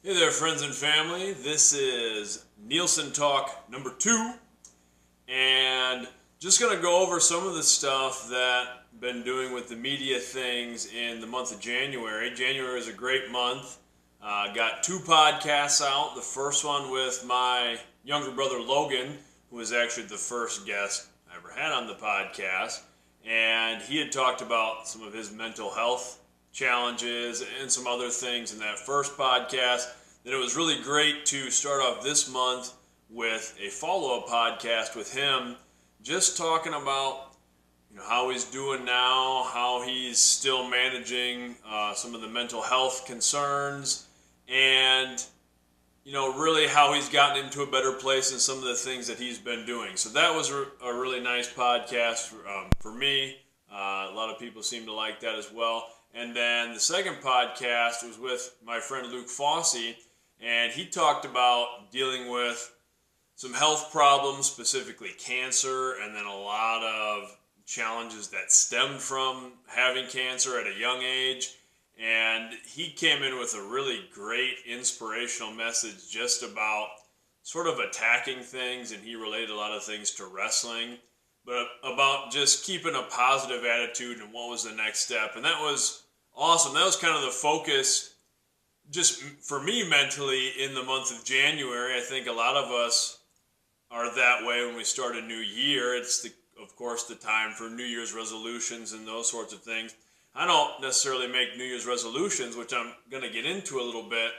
Hey there, friends and family. This is Nielsen Talk number 2, and just going to go over some of the stuff that I've been doing with the media things in the month of January. January is a great month. Got 2 podcasts out. The first one with my younger brother Logan, who was actually the first guest I ever had on the podcast, and he had talked about some of his mental health challenges and some other things in that first podcast. Then it was really great to start off this month with a follow-up podcast with him, just talking about how he's doing now, how he's still managing some of the mental health concerns, and really how he's gotten into a better place in some of the things that he's been doing. So that was a really nice podcast for me. A lot of people seem to like that as well. And then the second podcast was with my friend Luke Fossey, and he talked about dealing with some health problems, specifically cancer, and then a lot of challenges that stemmed from having cancer at a young age. And he came in with a really great inspirational message just about sort of attacking things, and he related a lot of things to wrestling, but about just keeping a positive attitude and what was the next step. And that was awesome. That was kind of the focus just for me mentally in the month of January. I think a lot of us are that way when we start a new year. It's, of course, the time for New Year's resolutions and those sorts of things. I don't necessarily make New Year's resolutions, which I'm going to get into a little bit,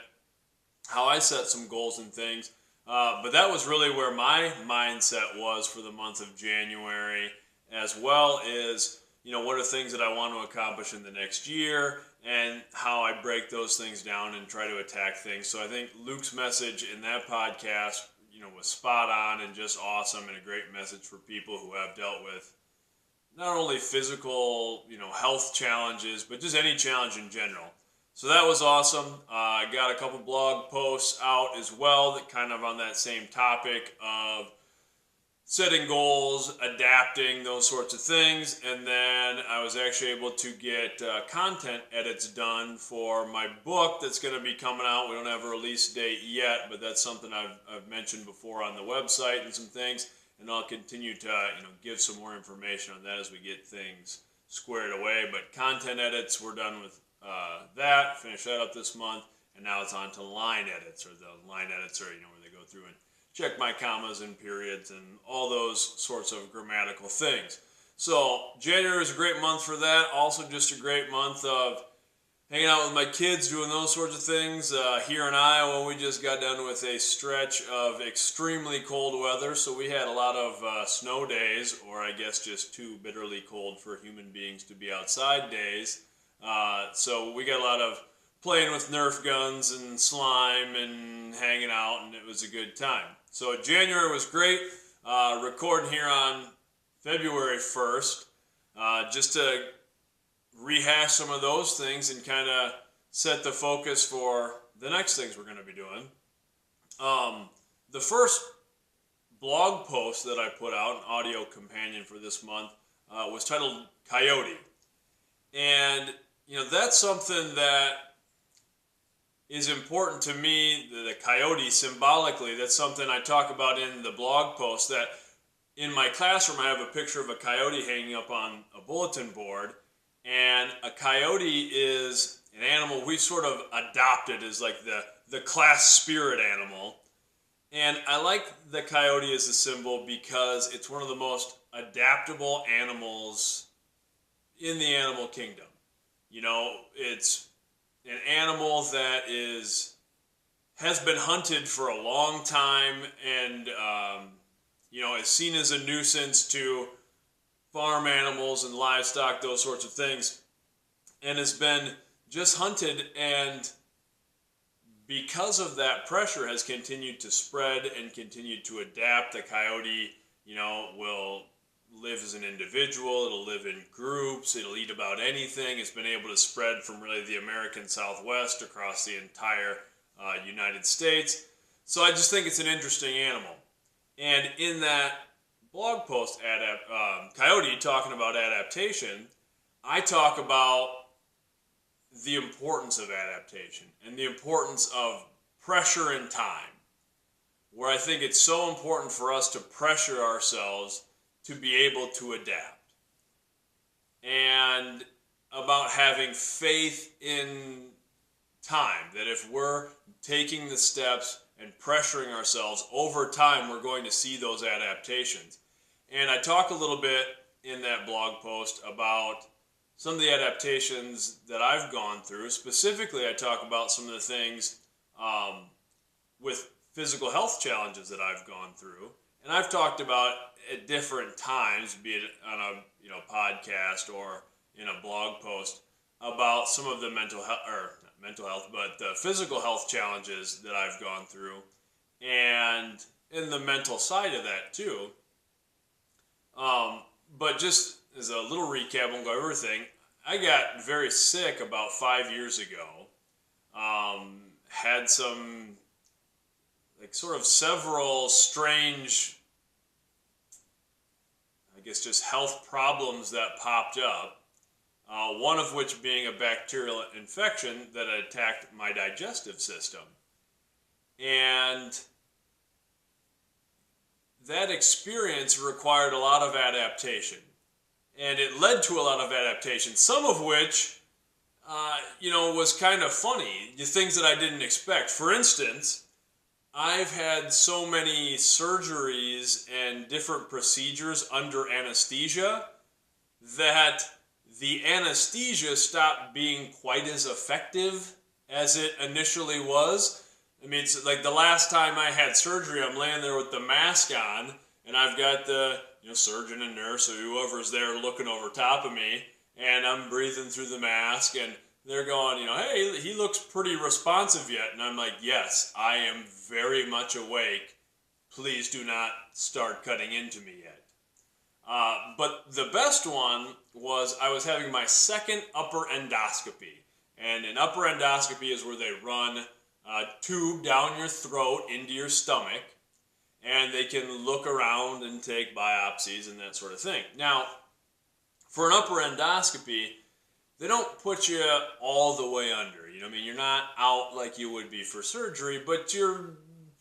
how I set some goals and things. But that was really where my mindset was for the month of January, as well as, what are things that I want to accomplish in the next year and how I break those things down and try to attack things. So I think Luke's message in that podcast, was spot on and just awesome, and a great message for people who have dealt with not only physical, health challenges, but just any challenge in general. So that was awesome. I got a couple blog posts out as well that kind of on that same topic of setting goals, adapting, those sorts of things. And then I was actually able to get content edits done for my book that's going to be coming out. We don't have a release date yet, but that's something I've mentioned before on the website and some things. And I'll continue to give some more information on that as we get things squared away. But content edits, we're done with that. Finish that up this month, and now it's on to line edits, or the line edits are where they go through and check my commas and periods and all those sorts of grammatical things. So January is a great month for that. Also, just a great month of hanging out with my kids, doing those sorts of things. Here in Iowa, we just got done with a stretch of extremely cold weather, so we had a lot of snow days, or I guess just too bitterly cold for human beings to be outside days. So we got a lot of playing with Nerf guns and slime and hanging out, and it was a good time. So January was great. Recording here on February 1st, just to rehash some of those things and kind of set the focus for the next things we're going to be doing. The first blog post that I put out, an audio companion for this month, was titled Coyote. And, that's something that is important to me, the coyote symbolically. That's something I talk about in the blog post, that in my classroom I have a picture of a coyote hanging up on a bulletin board. And a coyote is an animal we sort of adopted as like the class spirit animal. And I like the coyote as a symbol because it's one of the most adaptable animals in the animal kingdom. It's an animal that has been hunted for a long time, and is seen as a nuisance to farm animals and livestock, those sorts of things, and has been just hunted, and because of that pressure has continued to spread and continued to adapt. The coyote, will live as an individual, it'll live in groups, it'll eat about anything. It's been able to spread from really the American Southwest across the entire United States. So I just think it's an interesting animal. And in that blog post, Coyote, talking about adaptation, I talk about the importance of adaptation and the importance of pressure and time, where I think it's so important for us to pressure ourselves to be able to adapt. And about having faith in time, that if we're taking the steps and pressuring ourselves over time, we're going to see those adaptations. And I talk a little bit in that blog post about some of the adaptations that I've gone through. Specifically, I talk about some of the things with physical health challenges that I've gone through. And I've talked about at different times, be it on a podcast or in a blog post, about some of the physical health challenges that I've gone through, and in the mental side of that too. But just as a little recap, I won't go over everything. I got very sick about 5 years ago. Had some sort of several strange, I guess, just health problems that popped up. One of which being a bacterial infection that attacked my digestive system. And that experience required a lot of adaptation. And it led to a lot of adaptation, some of which, was kind of funny. The things that I didn't expect. For instance, I've had so many surgeries and different procedures under anesthesia that the anesthesia stopped being quite as effective as it initially was. I mean, it's like the last time I had surgery, I'm laying there with the mask on, and I've got the surgeon and nurse or whoever's there looking over top of me, and I'm breathing through the mask, and they're going, hey, he looks pretty responsive yet. And I'm like, yes, I am very much awake. Please do not start cutting into me yet. But the best one was I was having my second upper endoscopy. And an upper endoscopy is where they run a tube down your throat into your stomach, and they can look around and take biopsies and that sort of thing. Now, for an upper endoscopy, they don't put you all the way under. You're not out like you would be for surgery, but you're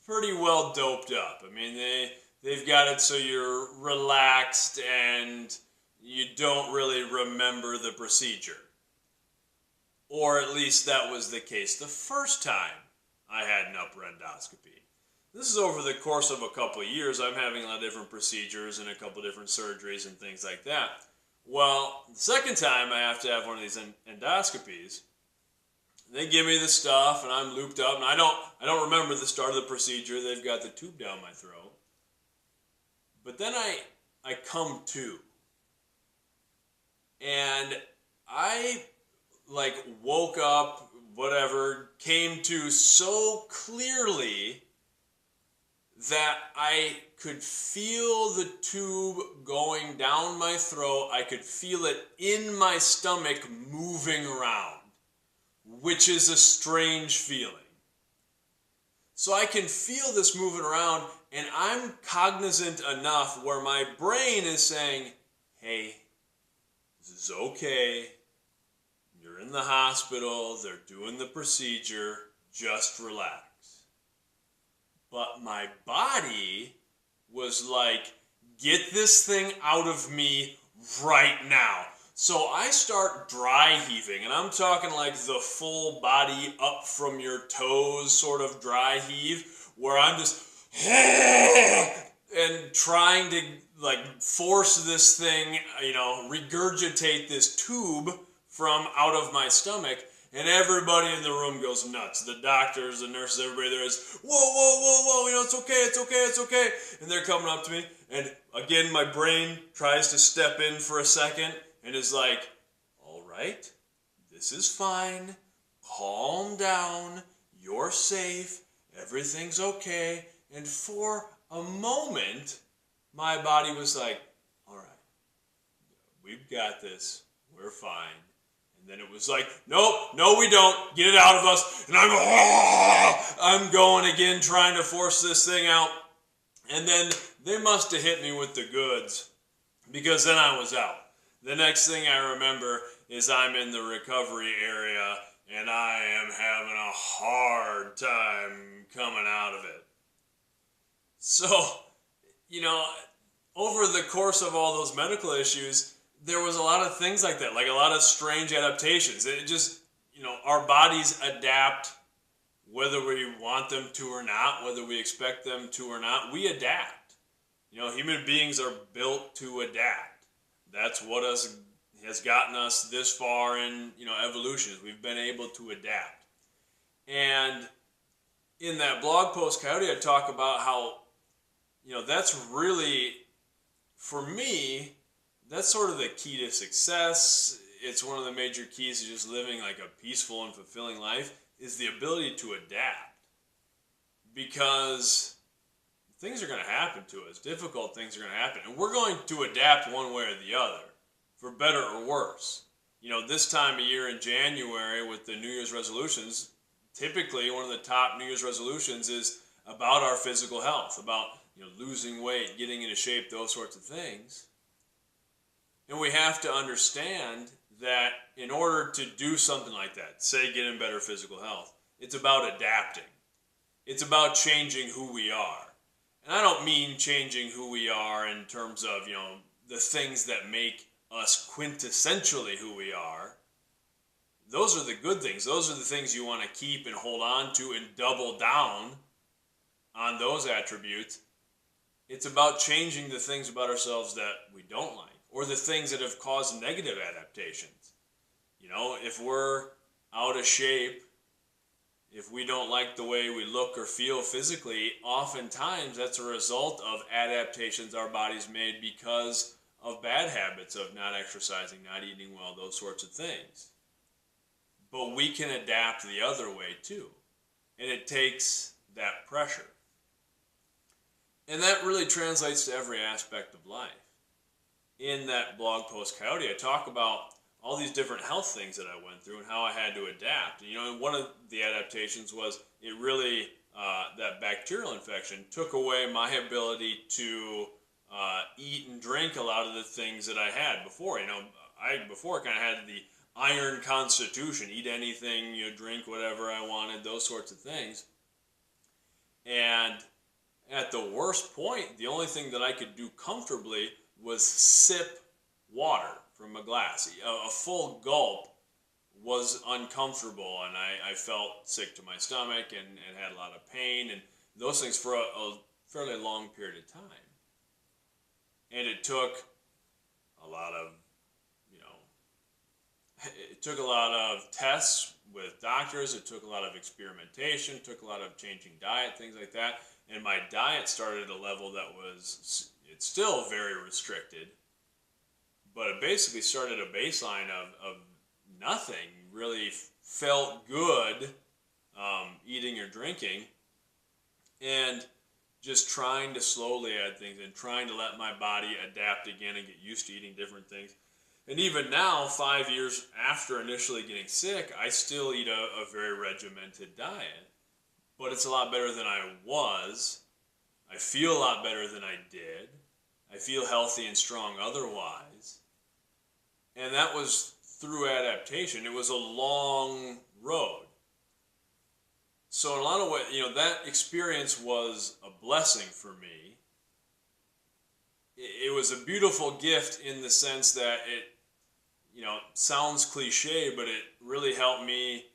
pretty well doped up. I mean, they've got it so you're relaxed and you don't really remember the procedure. Or at least that was the case the first time I had an upper endoscopy. This is over the course of a couple of years. I'm having a lot of different procedures and a couple of different surgeries and things like that. Well, the second time I have to have one of these endoscopies, they give me the stuff and I'm looped up, and I don't remember the start of the procedure. They've got the tube down my throat. But then I come to. And I woke up, came to so clearly that I could feel the tube going down my throat. I could feel it in my stomach moving around, which is a strange feeling. So I can feel this moving around, and I'm cognizant enough where my brain is saying, hey, this is okay. You're in the hospital. They're doing the procedure. Just relax. But my body was like, get this thing out of me right now. So I start dry heaving, and I'm talking like the full body up from your toes sort of dry heave, where I'm just and trying to force this thing, regurgitate this tube from out of my stomach. And everybody in the room goes nuts. The doctors, the nurses, everybody there is, whoa, whoa, whoa, whoa, it's okay, it's okay, it's okay. And they're coming up to me. And again, my brain tries to step in for a second and is like, all right, this is fine. Calm down. You're safe. Everything's okay. And for a moment, my body was like, all right, we've got this. We're fine. And then it was like, nope, no we don't, get it out of us. And I'm going again, trying to force this thing out. And then they must have hit me with the goods, because then I was out. The next thing I remember is I'm in the recovery area, and I am having a hard time coming out of it. So, over the course of all those medical issues, there was a lot of things like that, like a lot of strange adaptations. It just, our bodies adapt whether we want them to or not, whether we expect them to or not. We adapt. Human beings are built to adapt. That's what has gotten us this far in, evolution. We've been able to adapt. And in that blog post, Coyote, I talk about how, that's really, for me, that's sort of the key to success. It's one of the major keys to just living like a peaceful and fulfilling life, is the ability to adapt. Because things are going to happen to us. Difficult things are going to happen. And we're going to adapt one way or the other, for better or worse. This time of year in January with the New Year's resolutions, typically one of the top New Year's resolutions is about our physical health, about losing weight, getting into shape, those sorts of things. And we have to understand that in order to do something like that, say get in better physical health, it's about adapting. It's about changing who we are. And I don't mean changing who we are in terms of, the things that make us quintessentially who we are. Those are the good things. Those are the things you want to keep and hold on to and double down on those attributes. It's about changing the things about ourselves that we don't like, or the things that have caused negative adaptations. If we're out of shape, if we don't like the way we look or feel physically, oftentimes that's a result of adaptations our bodies made because of bad habits of not exercising, not eating well, those sorts of things. But we can adapt the other way too. And it takes that pressure. And that really translates to every aspect of life. In that blog post, Coyote, I talk about all these different health things that I went through and how I had to adapt. And one of the adaptations was it really, that bacterial infection took away my ability to eat and drink a lot of the things that I had before. I before kind of had the iron constitution, eat anything, drink whatever I wanted, those sorts of things. And at the worst point, the only thing that I could do comfortably was sip water from a glass. A full gulp was uncomfortable, and I felt sick to my stomach and had a lot of pain and those things for a fairly long period of time. And it took a lot of, it took a lot of tests with doctors. It took a lot of experimentation, took a lot of changing diet, things like that. And my diet started at a level that was, it's still very restricted, but it basically started a baseline of nothing really felt good eating or drinking, and just trying to slowly add things and trying to let my body adapt again and get used to eating different things. And even now, 5 years after initially getting sick, I still eat a very regimented diet. But it's a lot better than I was. I feel a lot better than I did. I feel healthy and strong otherwise. And that was through adaptation. It was a long road. So in a lot of ways, that experience was a blessing for me. It was a beautiful gift in the sense that it, sounds cliche, but it really helped me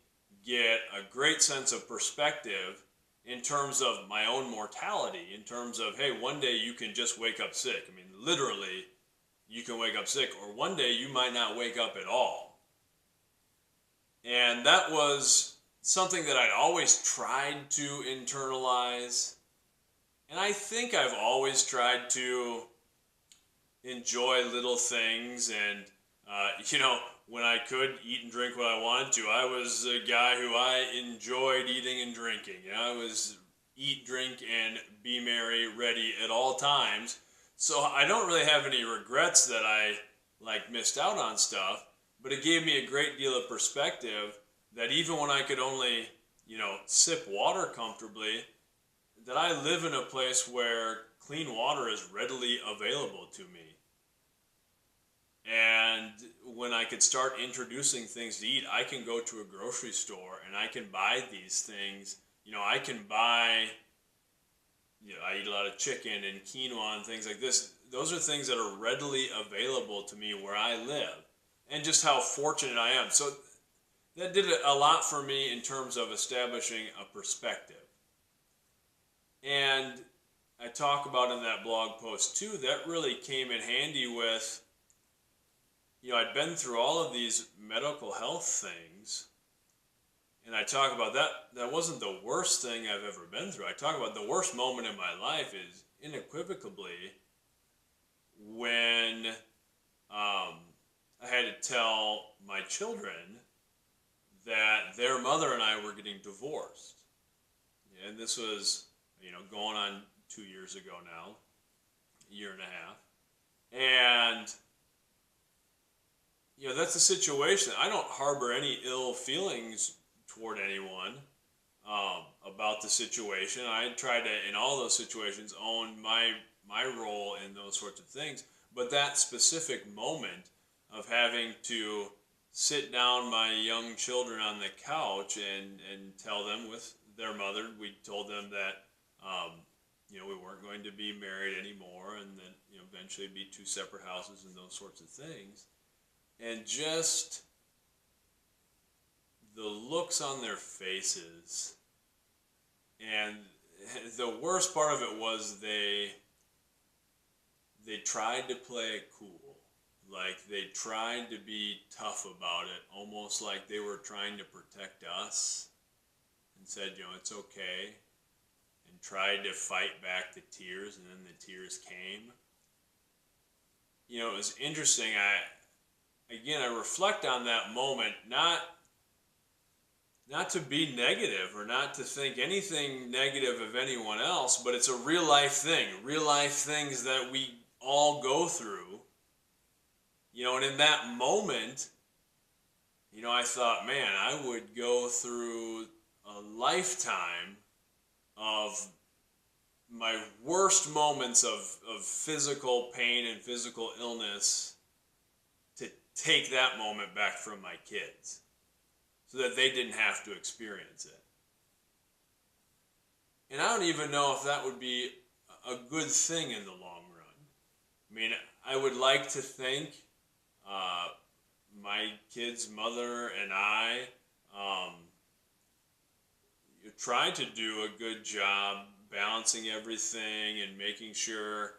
get a great sense of perspective in terms of my own mortality, in terms of, hey, one day you can just wake up sick. I mean, literally, you can wake up sick, or one day you might not wake up at all. And that was something that I'd always tried to internalize. And I think I've always tried to enjoy little things and, when I could eat and drink what I wanted to. I was a guy who I enjoyed eating and drinking. I was eat, drink, and be merry, ready at all times. So I don't really have any regrets that I missed out on stuff, but it gave me a great deal of perspective that even when I could only, sip water comfortably, that I live in a place where clean water is readily available to me. And when I could start introducing things to eat, I can go to a grocery store and I can buy these things. I can buy, I eat a lot of chicken and quinoa and things like this. Those are things that are readily available to me where I live, and just how fortunate I am. So that did a lot for me in terms of establishing a perspective. And I talk about in that blog post too, that really came in handy with, I'd been through all of these medical health things, and I talk about that wasn't the worst thing I've ever been through. I talk about the worst moment in my life is unequivocally when I had to tell my children that their mother and I were getting divorced. And this was, going on 2 years ago now, a year and a half. And that's a situation. I don't harbor any ill feelings toward anyone about the situation. I try to, in all those situations, own my role in those sorts of things. But that specific moment of having to sit down my young children on the couch and tell them with their mother, we told them that, we weren't going to be married anymore, and that, eventually it'd be two separate houses and those sorts of things. And just the looks on their faces, and the worst part of it was they tried to play it cool. Like, they tried to be tough about it, almost like they were trying to protect us, and said, it's okay, and tried to fight back the tears, and then the tears came. It was interesting. I reflect on that moment, not to be negative or not to think anything negative of anyone else, but it's a real life things that we all go through. And in that moment, I thought, man, I would go through a lifetime of my worst moments of physical pain and physical illness to take that moment back from my kids so that they didn't have to experience it. And I don't even know if that would be a good thing in the long run. I mean, I would like to think my kid's mother and I tried to do a good job balancing everything and making sure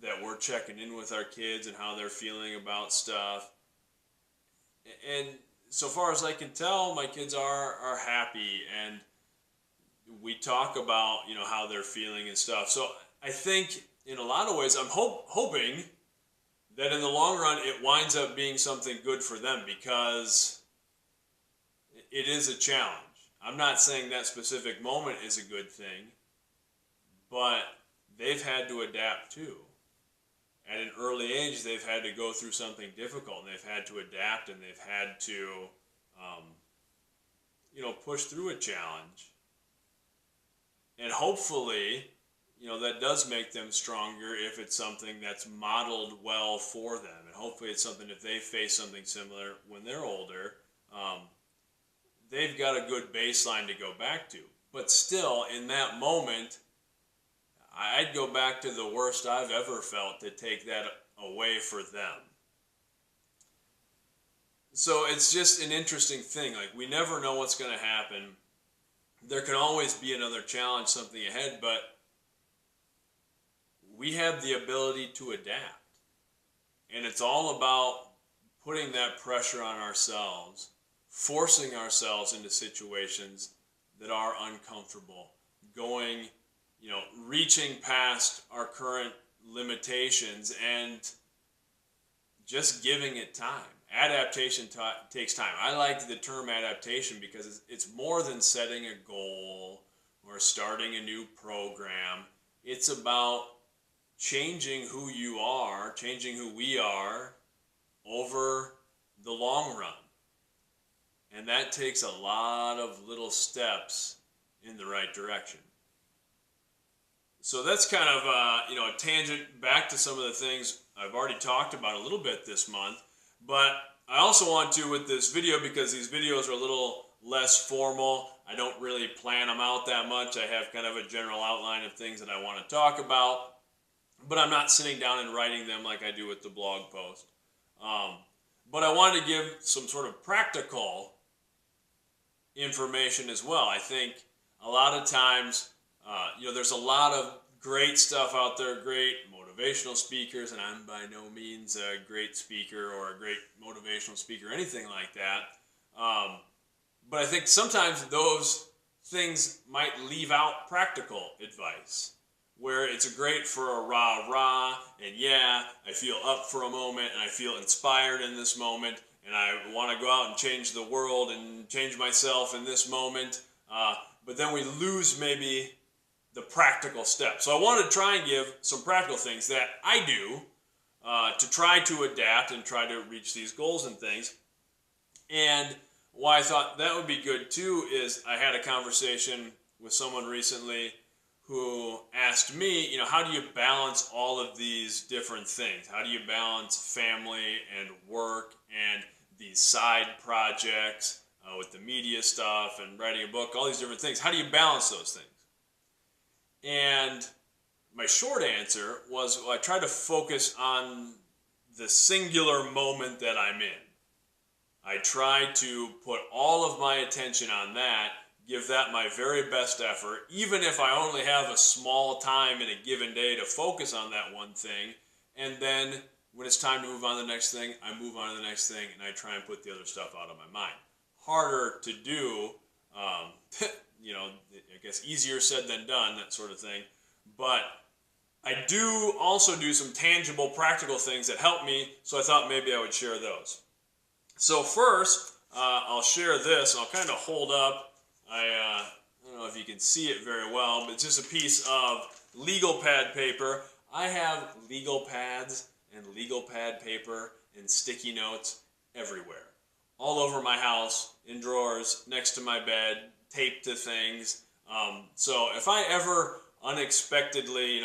that we're checking in with our kids and how they're feeling about stuff. And so far as I can tell, my kids are happy, and we talk about how they're feeling and stuff. So I think in a lot of ways I'm hoping that in the long run it winds up being something good for them, because it is a challenge. I'm not saying that specific moment is a good thing, but they've had to adapt too. At an early age, they've had to go through something difficult, and they've had to adapt, and they've had to, push through a challenge. And hopefully, that does make them stronger if it's something that's modeled well for them. And hopefully it's something, if they face something similar when they're older, they've got a good baseline to go back to. But still, in that moment, I'd go back to the worst I've ever felt to take that away for them. So it's just an interesting thing. Like, we never know what's going to happen. There can always be another challenge, something ahead, but we have the ability to adapt. And it's all about putting that pressure on ourselves, forcing ourselves into situations that are uncomfortable, going, reaching past our current limitations and just giving it time. Adaptation takes time. I like the term adaptation because it's more than setting a goal or starting a new program. It's about changing who you are, changing who we are over the long run. And that takes a lot of little steps in the right direction. So that's kind of a tangent back to some of the things I've already talked about a little bit this month, but I also want to with this video, because these videos are a little less formal. I don't really plan them out that much. I have kind of a general outline of things that I want to talk about, but I'm not sitting down and writing them like I do with the blog post. But I wanted to give some sort of practical information as well. I think a lot of times, there's a lot of great stuff out there, great motivational speakers, and I'm by no means a great speaker or a great motivational speaker or anything like that. But I think sometimes those things might leave out practical advice, where it's great for a rah-rah, and yeah, I feel up for a moment, and I feel inspired in this moment, and I want to go out and change the world and change myself in this moment, but then we lose maybe the practical steps. So I wanted to try and give some practical things that I do to try to adapt and try to reach these goals and things. And why I thought that would be good too is I had a conversation with someone recently who asked me, how do you balance all of these different things? How do you balance family and work and these side projects with the media stuff and writing a book, all these different things? How do you balance those things? And my short answer was, I try to focus on the singular moment that I'm in. I try to put all of my attention on that, give that my very best effort, even if I only have a small time in a given day to focus on that one thing. And then when it's time to move on to the next thing, I move on to the next thing, and I try and put the other stuff out of my mind. Harder to do, I guess easier said than done, that sort of thing. But I do also do some tangible, practical things that help me, so I thought maybe I would share those. So first, I'll share this. I'll kind of hold up. I don't know if you can see it very well, but it's just a piece of legal pad paper. I have legal pads and legal pad paper and sticky notes everywhere. All over my house, in drawers, next to my bed, taped to things. So if I ever unexpectedly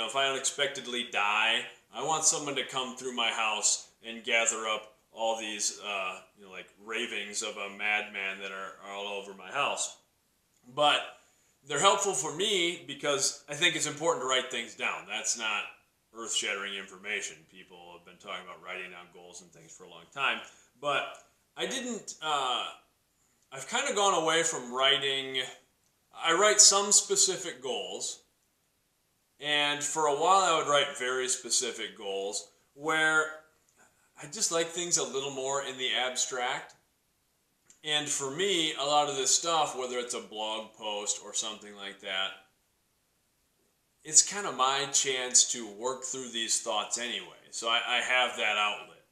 die, I want someone to come through my house and gather up all these, like ravings of a madman that are all over my house. But they're helpful for me because I think it's important to write things down. That's not earth-shattering information. People have been talking about writing down goals and things for a long time. But I didn't, I've kind of gone away from writing. I write some specific goals. And for a while I would write very specific goals where I just like things a little more in the abstract. And for me, a lot of this stuff, whether it's a blog post or something like that, it's kind of my chance to work through these thoughts anyway. So I have that outlet.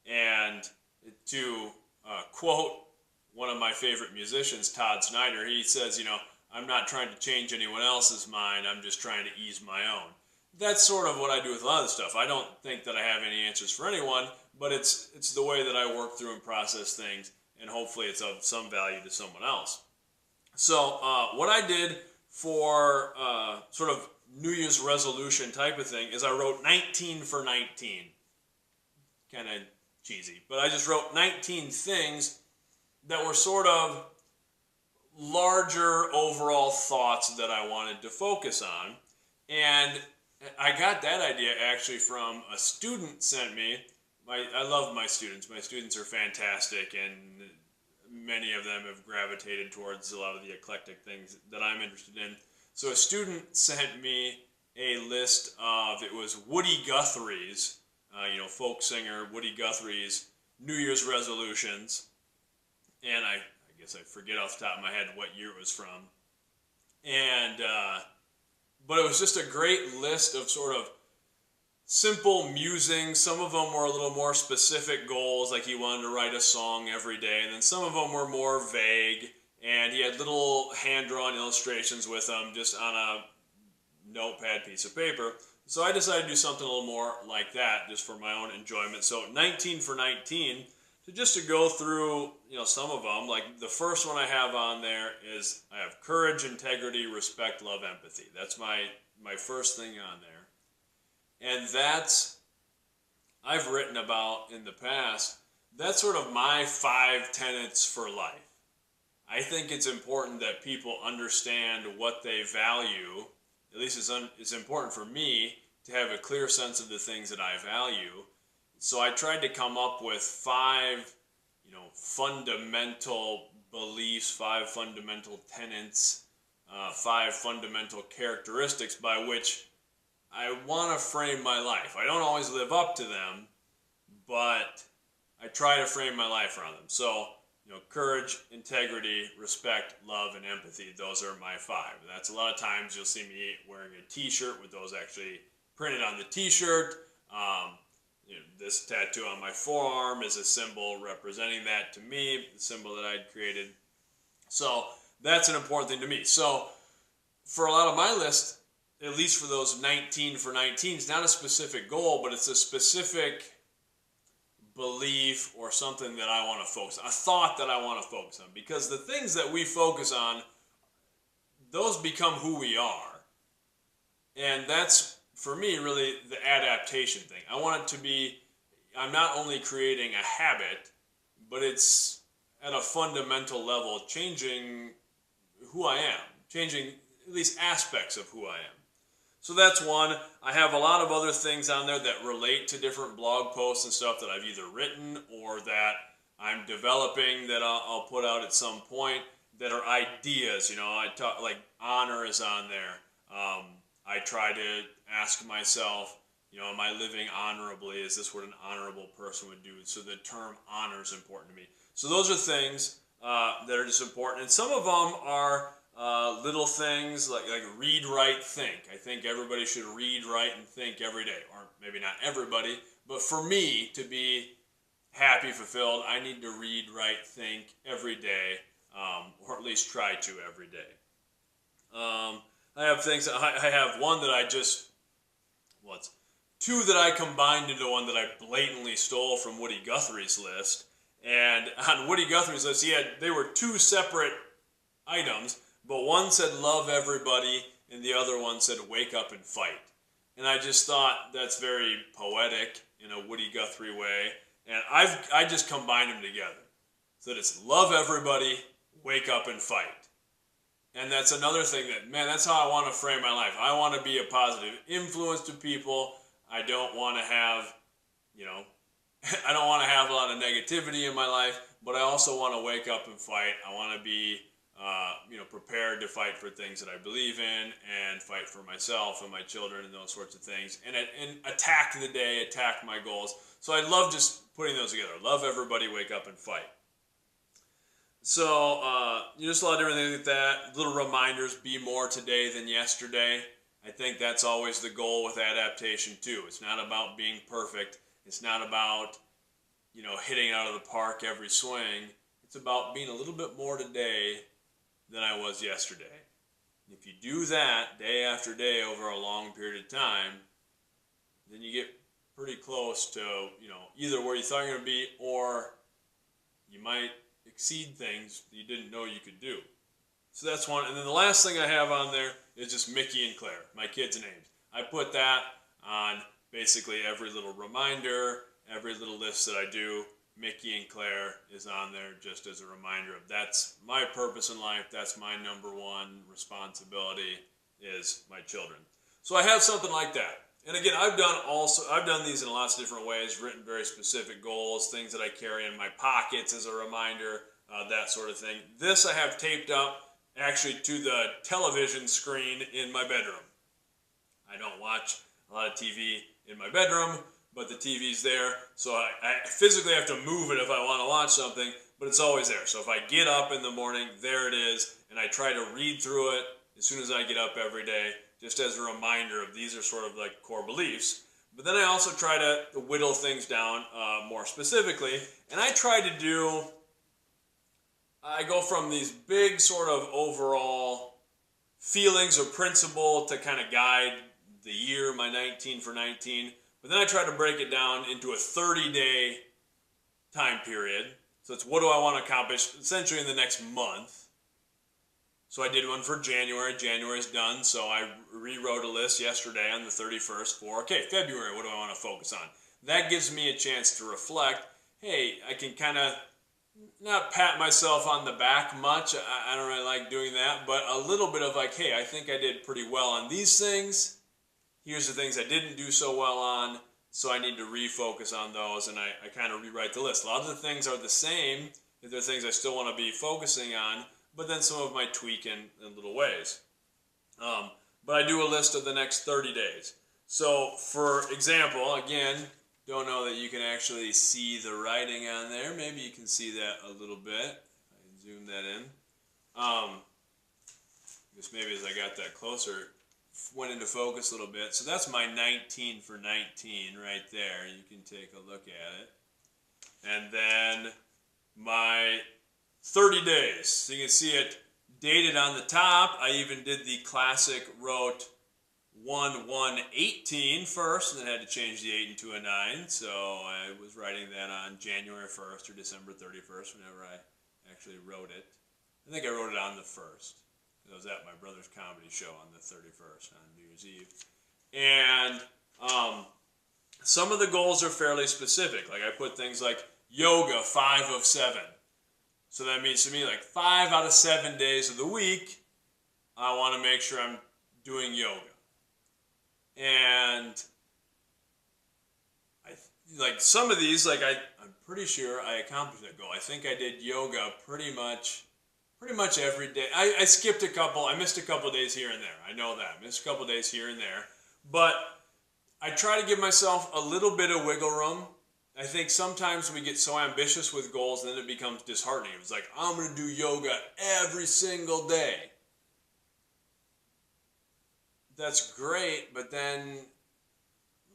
And to quote one of my favorite musicians, Todd Snyder, he says, I'm not trying to change anyone else's mind, I'm just trying to ease my own. That's sort of what I do with a lot of stuff. I don't think that I have any answers for anyone, but it's the way that I work through and process things, and hopefully it's of some value to someone else. So what I did for sort of New Year's resolution type of thing is I wrote 19 for 19. Kind of cheesy, but I just wrote 19 things that were sort of larger overall thoughts that I wanted to focus on. And I got that idea actually from a student sent me. I love my students. My students are fantastic, and many of them have gravitated towards a lot of the eclectic things that I'm interested in. So a student sent me a list of, it was Woody Guthrie's, folk singer Woody Guthrie's New Year's resolutions. And I guess I forget off the top of my head what year it was from. And, but it was just a great list of sort of simple musings. Some of them were a little more specific goals, like he wanted to write a song every day. And then some of them were more vague. And he had little hand-drawn illustrations with them just on a notepad piece of paper. So I decided to do something a little more like that, just for my own enjoyment. So 19 for 19, just to go through, some of them. Like the first one I have on there is I have courage, integrity, respect, love, empathy. That's my first thing on there. And that's I've written about in the past, that's sort of my 5 tenets for life. I think it's important that people understand what they value. At least it's important for me to have a clear sense of the things that I value. So I tried to come up with 5, fundamental beliefs, 5 fundamental tenets, 5 fundamental characteristics by which I want to frame my life. I don't always live up to them, but I try to frame my life around them. So, courage, integrity, respect, love, and empathy. Those are my 5. That's a lot of times you'll see me wearing a t-shirt with those actually printed on the t-shirt. This tattoo on my forearm is a symbol representing that to me, the symbol that I'd created. So that's an important thing to me. So for a lot of my list, at least for those 19 for 19, it's not a specific goal, but it's a specific belief or something that I want to focus on, a thought that I want to focus on. Because the things that we focus on, those become who we are. And that's, for me, really the adaptation thing. I want it to be, I'm not only creating a habit, but it's at a fundamental level changing who I am, changing at least aspects of who I am. So that's one. I have a lot of other things on there that relate to different blog posts and stuff that I've either written or that I'm developing that I'll put out at some point that are ideas. I talk, like honor is on there. I try to ask myself, am I living honorably? Is this what an honorable person would do? So the term honor is important to me. So those are things that are just important. And some of them are little things like read, write, think. I think everybody should read, write, and think every day. Or maybe not everybody, but for me to be happy, fulfilled, I need to read, write, think every day, or at least try to every day. I have things, I have one that I just, two that I combined into one that I blatantly stole from Woody Guthrie's list. And on Woody Guthrie's list, they were 2 separate items, but one said love everybody and the other one said wake up and fight. And I just thought that's very poetic in a Woody Guthrie way. And I just combined them together. So that it's love everybody, wake up and fight. And that's another thing that's how I want to frame my life. I want to be a positive influence to people. I don't want to have, I don't want to have a lot of negativity in my life, but I also want to wake up and fight. I want to be, prepared to fight for things that I believe in and fight for myself and my children and those sorts of things and attack the day, attack my goals. So I love just putting those together. Love everybody, wake up and fight. So, just a lot of different things like that. Little reminders, be more today than yesterday. I think that's always the goal with adaptation too. It's not about being perfect. It's not about, hitting out of the park every swing. It's about being a little bit more today than I was yesterday. If you do that day after day over a long period of time, then you get pretty close to, either where you thought you were going to be or you might exceed things that you didn't know you could do. So that's one. And then the last thing I have on there is just Mickey and Claire, my kids' names. I put that on basically every little reminder, every little list that I do. Mickey and Claire is on there just as a reminder of that's my purpose in life. That's my number one responsibility is my children. So I have something like that. And again, I've done these in lots of different ways, written very specific goals, things that I carry in my pockets as a reminder, that sort of thing. This I have taped up actually to the television screen in my bedroom. I don't watch a lot of TV in my bedroom, but the TV's there, so I physically have to move it if I want to watch something, but it's always there. So if I get up in the morning, there it is, and I try to read through it as soon as I get up every day, just as a reminder of these are sort of like core beliefs. But then I also try to whittle things down more specifically, and I go from these big sort of overall feelings or principle to kind of guide the year, my 19 for 19, but then I try to break it down into a 30-day time period. So it's what do I want to accomplish essentially in the next month. So I did one for January. January's done, so I rewrote a list yesterday on the 31st for, okay, February, what do I want to focus on? that gives me a chance to reflect. Hey, I can kind of not pat myself on the back much. I don't really like doing that, but a little bit of like, hey, I think I did pretty well on these things. Here's the things I didn't do so well on, so I need to refocus on those, and I kind of rewrite the list. A lot of the things are the same. They're things I still want to be focusing on, but then some of them I tweak in little ways. But I do a list of the next 30 days. So, for example, again, don't know that you can actually see the writing on there. Maybe you can see that a little bit. I can zoom that in. Just maybe as I got that closer, went into focus a little bit. So that's my 19 for 19 right there. You can take a look at it. And then my 30 days. So you can see it dated on the top. I even did the classic, wrote 1/1/18 first, and then had to change the 8 into a 9. So I was writing that on January 1st or December 31st whenever I actually wrote it. I think I wrote it on the 1st. I was at my brother's comedy show on the 31st on New Year's Eve. And some of the goals are fairly specific. Like I put things like yoga 5 of 7. So that means to me like 5 out of 7 days of the week, I want to make sure I'm doing yoga. And like some of these, like I'm pretty sure I accomplished that goal. I think I did yoga pretty much every day. I skipped a couple. I missed a couple days here and there. I know that. I missed a couple days here and there. But I try to give myself a little bit of wiggle room. I think sometimes we get so ambitious with goals, and then it becomes disheartening. It's like, I'm going to do yoga every single day. That's great, but then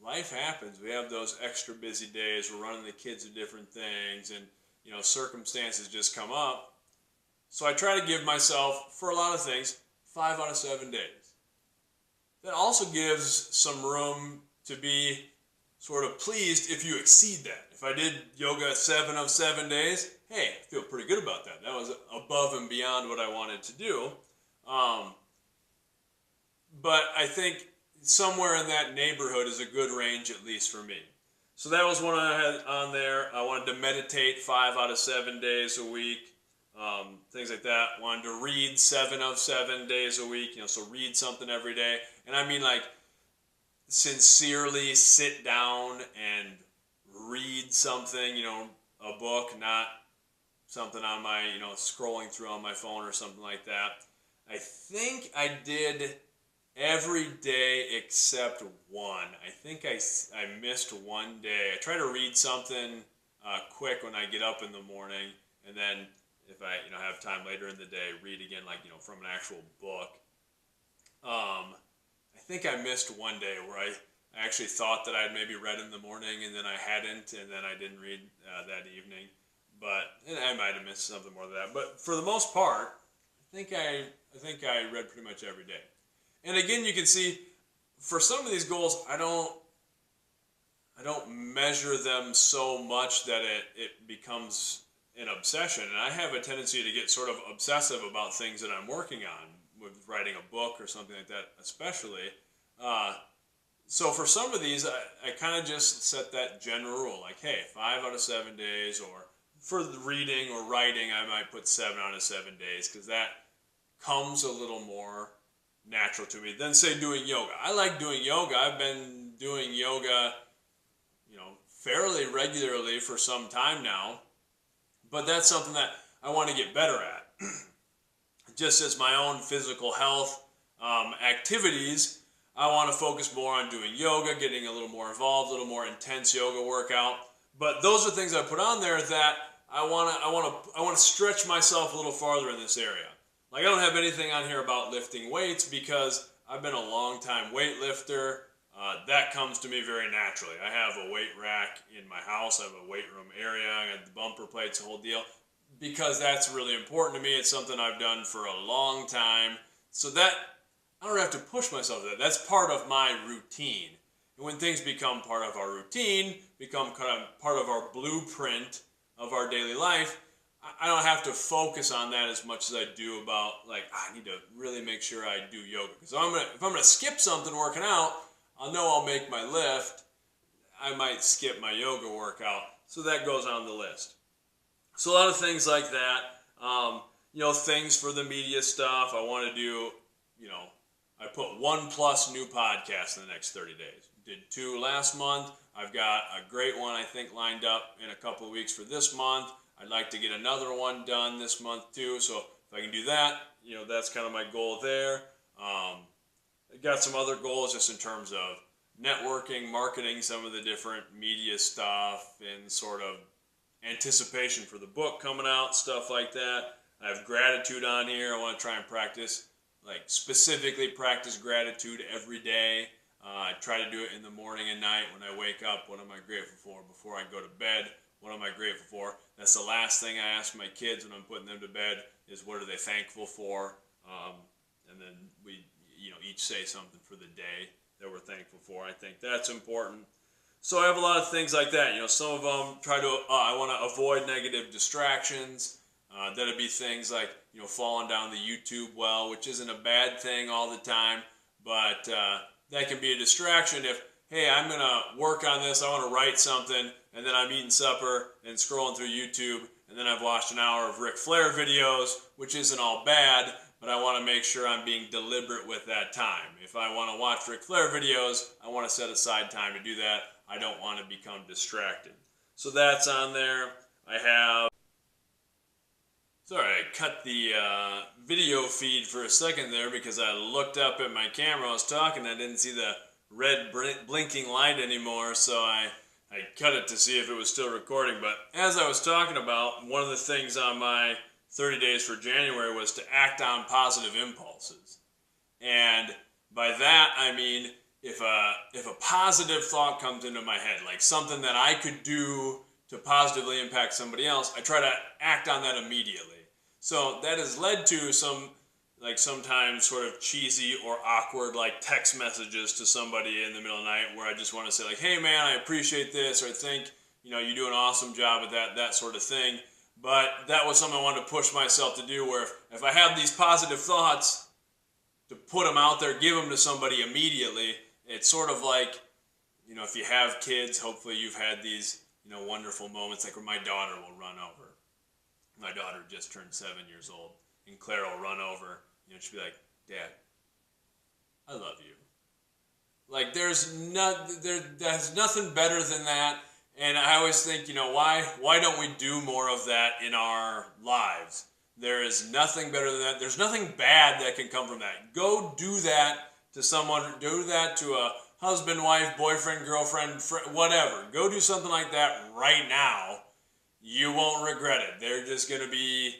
life happens. We have those extra busy days. We're running the kids to different things, and circumstances just come up. So I try to give myself, for a lot of things, 5 out of 7 days. That also gives some room to be sort of pleased if you exceed that. If I did yoga 7 of 7 days, hey, I feel pretty good about that. That was above and beyond what I wanted to do. But I think somewhere in that neighborhood is a good range, at least for me. So that was one I had on there. I wanted to meditate 5 out of 7 days a week. Things like that. Wanted to read 7 of 7 days a week. So read something every day. And I mean like sincerely sit down and read something, a book, not something on my, scrolling through on my phone or something like that. I think I did every day except one. I think I missed one day. I try to read something quick when I get up in the morning, and then if I have time later in the day, read again, like from an actual book. I think I missed one day where I actually thought that I'd maybe read in the morning, and then I hadn't, and then I didn't read that evening. But I might have missed something more than that. But for the most part, I think I read pretty much every day. And again, you can see for some of these goals, I don't measure them so much that it becomes an obsession. And I have a tendency to get sort of obsessive about things that I'm working on, with writing a book or something like that especially. So for some of these, I kind of just set that general rule, like, hey, 5 out of 7 days, or for the reading or writing, I might put 7 out of 7 days, because that comes a little more natural to me than, say, doing yoga. I like doing yoga. I've been doing yoga, fairly regularly for some time now, but that's something that I want to get better at. Just as my own physical health activities, I want to focus more on doing yoga, getting a little more involved, a little more intense yoga workout. But those are things I put on there that I want to stretch myself a little farther in this area. Like, I don't have anything on here about lifting weights, because I've been a long time weightlifter. That comes to me very naturally. I have a weight rack in my house. I have a weight room area. I got the bumper plates, the whole deal, because that's really important to me. It's something I've done for a long time. So that I don't have to push myself to that. That's part of my routine. And when things become part of our routine, become kind of part of our blueprint of our daily life, I don't have to focus on that as much as I do about, like, I need to really make sure I do yoga. Because if I'm gonna skip something working out, I'll know I'll make my lift. I might skip my yoga workout. So that goes on the list. So a lot of things like that. Things for the media stuff. I want to do, I put 1+ new podcasts in the next 30 days. Did 2 last month. I've got a great one, I think, lined up in a couple of weeks for this month. I'd like to get another one done this month too. So if I can do that, that's kind of my goal there. I got some other goals just in terms of networking, marketing some of the different media stuff, and sort of anticipation for the book coming out, stuff like that. I have gratitude on here. I want to try and practice, specifically practice gratitude every day. I try to do it in the morning and night when I wake up. What am I grateful for? Before I go to bed, what am I grateful for? That's the last thing I ask my kids when I'm putting them to bed is what are they thankful for? And then we, each say something for the day that we're thankful for. I think that's important. So I have a lot of things like that. Some of them I want to avoid negative distractions. That'd be things like, falling down the YouTube well, which isn't a bad thing all the time, but that can be a distraction if, hey, I'm going to work on this, I want to write something, and then I'm eating supper and scrolling through YouTube, and then I've watched an hour of Ric Flair videos, which isn't all bad, but I want to make sure I'm being deliberate with that time. If I want to watch Ric Flair videos, I want to set aside time to do that. I don't want to become distracted. So that's on there. Sorry, I cut the video feed for a second there because I looked up at my camera. I was talking, I didn't see the red blinking light anymore, so I cut it to see if it was still recording. But as I was talking about, one of the things on my 30 days for January was to act on positive impulses. And by that, I mean, if a positive thought comes into my head, like something that I could do to positively impact somebody else, I try to act on that immediately. So that has led to sometimes sort of cheesy or awkward text messages to somebody in the middle of the night where I just want to say hey man, I appreciate this, or I think, you do an awesome job at that sort of thing. But that was something I wanted to push myself to do, where if I have these positive thoughts, to put them out there, give them to somebody immediately. It's sort of like, if you have kids, hopefully you've had these, wonderful moments where my daughter will run over. My daughter just turned 7 years old, and Claire will run over, she'll be like, Dad, I love you. There's nothing better than that. And I always think, why don't we do more of that in our lives? There is nothing better than that. There's nothing bad that can come from that. Go do that to someone. Do that to a husband, wife, boyfriend, girlfriend, whatever. Go do something like that right now. You won't regret it. They're just going to be,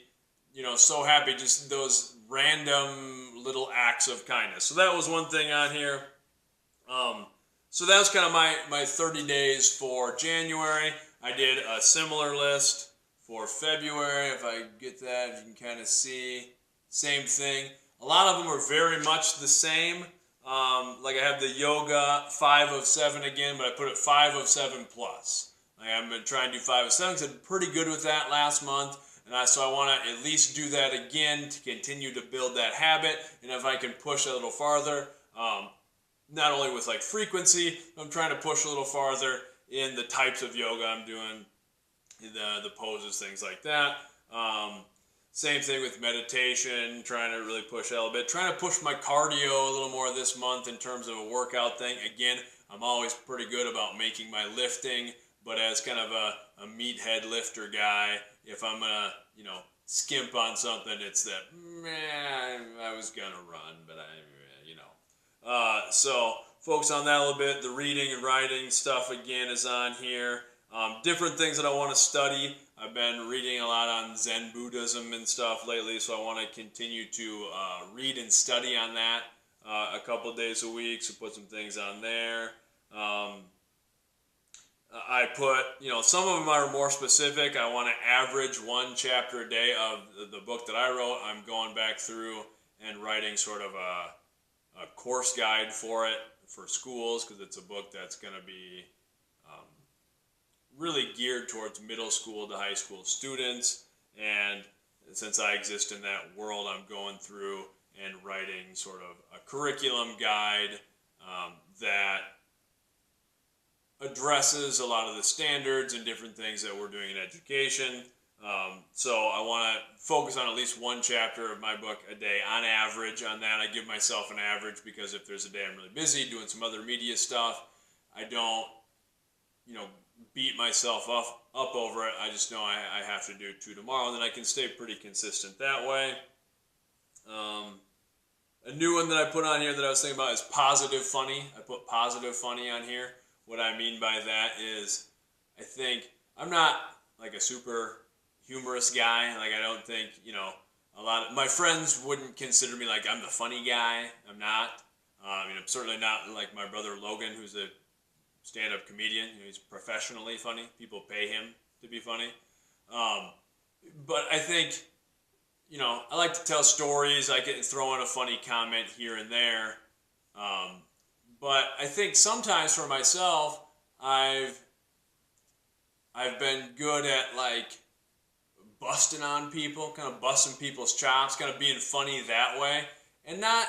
so happy. Just those random little acts of kindness. So that was one thing on here. So that was kind of my 30 days for January. I did a similar list for February. If I get that, you can kind of see. Same thing. A lot of them are very much the same. I have the yoga 5 of 7 again, but I put it 5 of 7 plus. I'm going to try and do 5 of 7 because I did pretty good with that last month. And so I want to at least do that again to continue to build that habit. And if I can push a little farther, not only with frequency, I'm trying to push a little farther in the types of yoga I'm doing, the poses, things like that. Same thing with meditation, trying to really push that a little bit. Trying to push my cardio a little more this month in terms of a workout thing. Again, I'm always pretty good about making my lifting, but as kind of a meathead lifter guy, if I'm going to, skimp on something, it's that, I was going to run, but so focus on that a little bit. The reading and writing stuff again is on here. Different things that I want to study. I've been reading a lot on Zen Buddhism and stuff lately, so I want to continue to read and study on that a couple days a week, so put some things on there. I put, some of them are more specific. I want to average 1 chapter a day of the book that I wrote. I'm going back through and writing sort of a course guide for it for schools, because it's a book that's going to be really geared towards middle school to high school students. And since I exist in that world, I'm going through and writing sort of a curriculum guide that addresses a lot of the standards and different things that we're doing in education. So I want to focus on at least one chapter of my book a day on average. On that, I give myself an average because if there's a day I'm really busy doing some other media stuff, I don't, beat myself up over it. I just know I have to do 2 tomorrow, and then I can stay pretty consistent that way. A new one that I put on here that I was thinking about is positive funny. I put positive funny on here. What I mean by that is I think I'm not like a super humorous guy. Like I don't think, a lot of my friends wouldn't consider me like I'm the funny guy. I'm not. I'm certainly not like my brother Logan, who's a stand-up comedian. He's professionally funny. People pay him to be funny. But I think, I like to tell stories. I can throw in a funny comment here and there. But I think sometimes for myself, I've been good at like busting on people, kind of busting people's chops, kind of being funny that way, and not,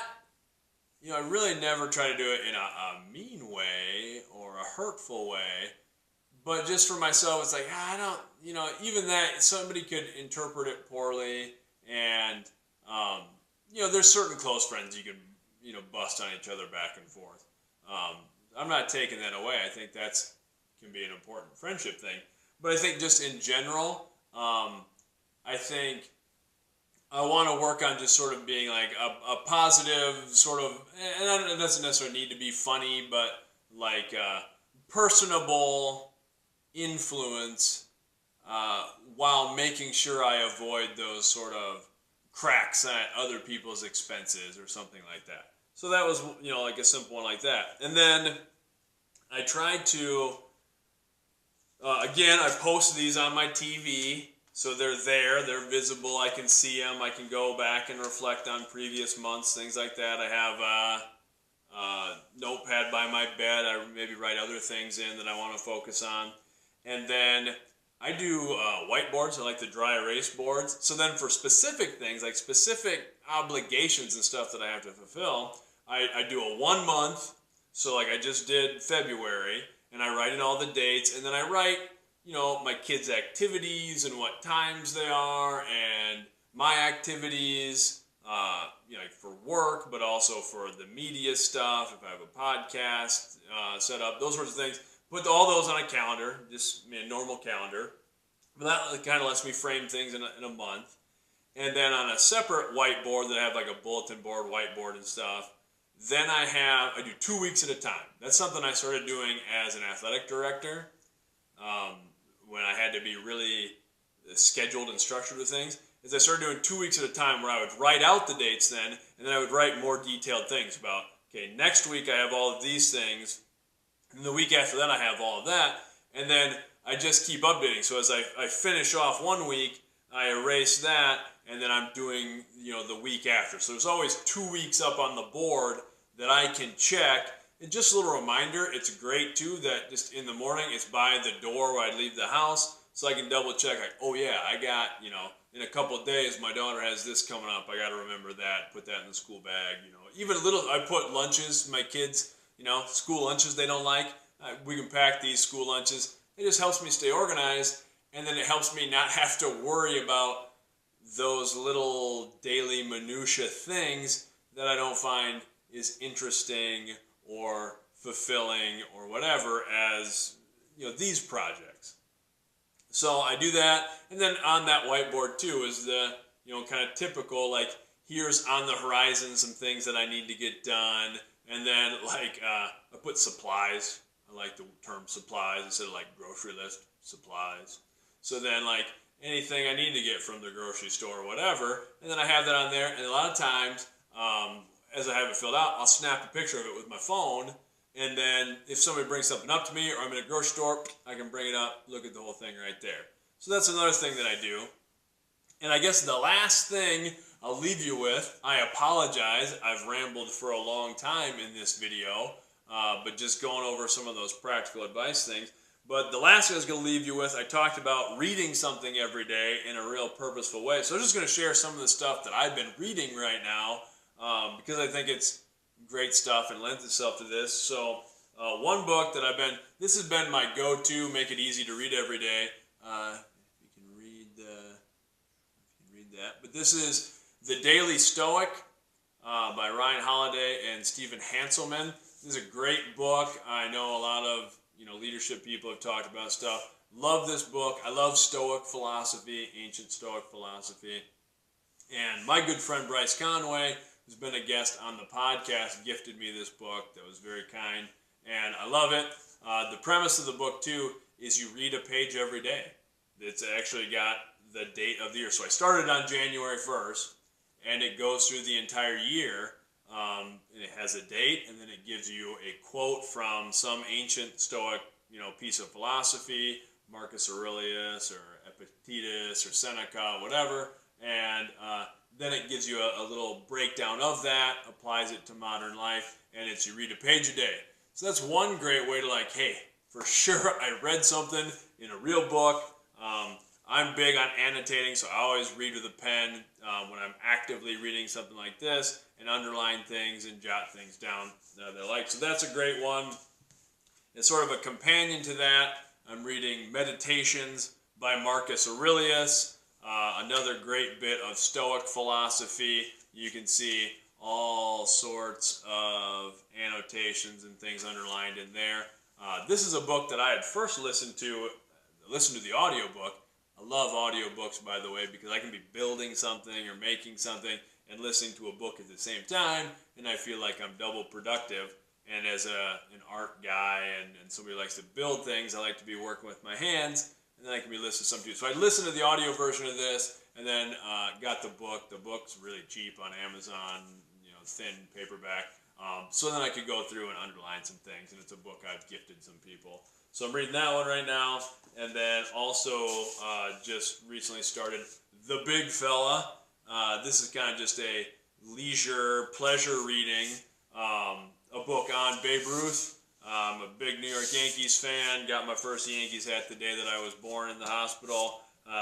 I really never try to do it in a mean way or a hurtful way, but just for myself, it's like, I don't, even that, somebody could interpret it poorly, and, there's certain close friends you can, bust on each other back and forth. I'm not taking that away. I think that's can be an important friendship thing. But I think just in general, I think I want to work on just sort of being like a positive sort of, and it doesn't necessarily need to be funny, but like personable influence while making sure I avoid those sort of cracks at other people's expenses or something like that. So that was, like a simple one like that. And then I tried to, again, I post these on my TV. So they're there, they're visible, I can see them, I can go back and reflect on previous months, things like that. I have a notepad by my bed. I maybe write other things in that I want to focus on. And then I do whiteboards. I like the dry erase boards. So then for specific things, like specific obligations and stuff that I have to fulfill, I do a 1 month. So like I just did February, and I write in all the dates, and then I write, my kids' activities and what times they are, and my activities, like for work, but also for the media stuff. If I have a podcast set up, those sorts of things. Put all those on a calendar, just a normal calendar. But that kind of lets me frame things in a month. And then on a separate whiteboard that I have like a bulletin board, whiteboard and stuff, then I do 2 weeks at a time. That's something I started doing as an athletic director. When I had to be really scheduled and structured with things, is I started doing 2 weeks at a time where I would write out the dates then, and then I would write more detailed things about, okay, next week I have all of these things, and the week after that I have all of that, and then I just keep updating. So as I finish off 1 week, I erase that, and then I'm doing, the week after. So there's always 2 weeks up on the board that I can check. And just a little reminder, it's great too that just in the morning it's by the door where I leave the house, so I can double check like, oh yeah, I got, in a couple of days my daughter has this coming up, I got to remember that, put that in the school bag, even I put lunches, my kids, school lunches they don't like, we can pack these school lunches. It just helps me stay organized, and then it helps me not have to worry about those little daily minutia things that I don't find is interesting or fulfilling or whatever as these projects. So I do that, and then on that whiteboard too is the kind of typical, like, here's on the horizon some things that I need to get done, and then like I put supplies. I like the term supplies instead of like grocery list, supplies. So then like anything I need to get from the grocery store or whatever, and then I have that on there, and a lot of times as I have it filled out, I'll snap a picture of it with my phone, and then if somebody brings something up to me or I'm in a grocery store, I can bring it up, look at the whole thing right there. So that's another thing that I do. And I guess the last thing I'll leave you with, I apologize, I've rambled for a long time in this video, but just going over some of those practical advice things. But the last thing I was going to leave you with, I talked about reading something every day in a real purposeful way. So I'm just going to share some of the stuff that I've been reading right now, because I think it's great stuff and lends itself to this. So one book that this has been my go-to, make it easy to read every day. If you can read that. But this is The Daily Stoic by Ryan Holiday and Stephen Hanselman. This is a great book. I know a lot of leadership people have talked about stuff. Love this book. I love Stoic philosophy, ancient Stoic philosophy. And my good friend Bryce Conway, who's been a guest on the podcast, gifted me this book. That was very kind, and I love it. The premise of the book, too, is you read a page every day. It's actually got the date of the year. So I started on January 1st, and it goes through the entire year. And it has a date, and then it gives you a quote from some ancient Stoic, piece of philosophy, Marcus Aurelius or Epictetus or Seneca, whatever. And then it gives you a little breakdown of that, applies it to modern life, and you read a page a day. So that's one great way to hey, for sure I read something in a real book. I'm big on annotating, so I always read with a pen when I'm actively reading something like this, and underline things and jot things down that I like. So that's a great one. It's sort of a companion to that. I'm reading Meditations by Marcus Aurelius. Another great bit of Stoic philosophy. You can see all sorts of annotations and things underlined in there. This is a book that I had first listened to the audiobook. I love audiobooks, by the way, because I can be building something or making something and listening to a book at the same time, and I feel like I'm double productive. And as an art guy and somebody who likes to build things, I like to be working with my hands, and then I can be listening to something too. So I listened to the audio version of this, and then got the book. The book's really cheap on Amazon, thin paperback. So then I could go through and underline some things, and it's a book I've gifted some people. So I'm reading that one right now, and then also just recently started The Big Fella. This is kind of just a leisure, pleasure reading, a book on Babe Ruth. I'm a big New York Yankees fan. Got my first Yankees hat the day that I was born in the hospital.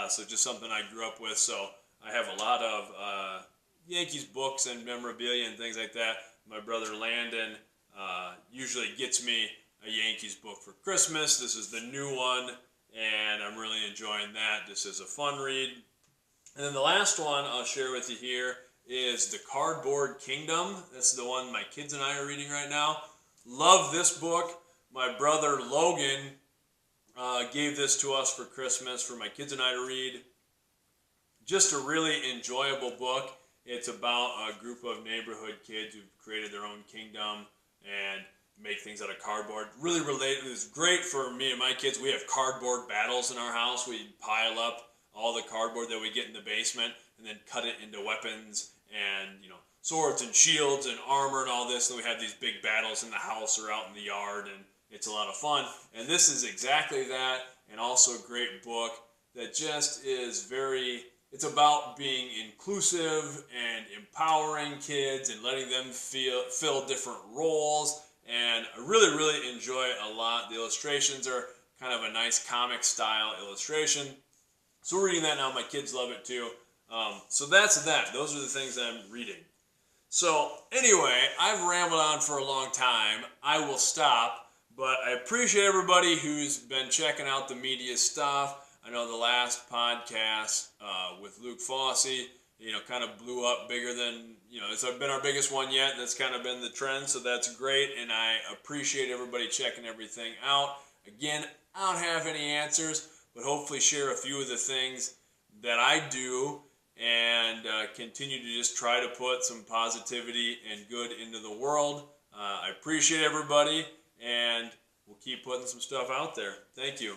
So just something I grew up with. So I have a lot of Yankees books and memorabilia and things like that. My brother Landon usually gets me a Yankees book for Christmas. This is the new one, and I'm really enjoying that. This is a fun read. And then the last one I'll share with you here is The Cardboard Kingdom. That's the one my kids and I are reading right now. Love this book. My brother Logan gave this to us for Christmas for my kids and I to read. Just a really enjoyable book. It's about a group of neighborhood kids who've created their own kingdom and make things out of cardboard. Really related. It's great for me and my kids. We have cardboard battles in our house. We pile up all the cardboard that we get in the basement and then cut it into weapons and swords and shields and armor and all this. And we have these big battles in the house or out in the yard, and it's a lot of fun. And this is exactly that, and also a great book that just is it's about being inclusive and empowering kids and letting them fill different roles. And I really, really enjoy it a lot. The illustrations are kind of a nice comic style illustration. So we're reading that now. My kids love it too. So that's that. Those are the things I'm reading. So anyway, I've rambled on for a long time. I will stop, but I appreciate everybody who's been checking out the media stuff. I know the last podcast with Luke Fossey, kind of blew up bigger than, it's been our biggest one yet. That's kind of been the trend, so that's great, and I appreciate everybody checking everything out. Again, I don't have any answers, but hopefully share a few of the things that I do and continue to just try to put some positivity and good into the world. I appreciate everybody, and we'll keep putting some stuff out there. Thank you.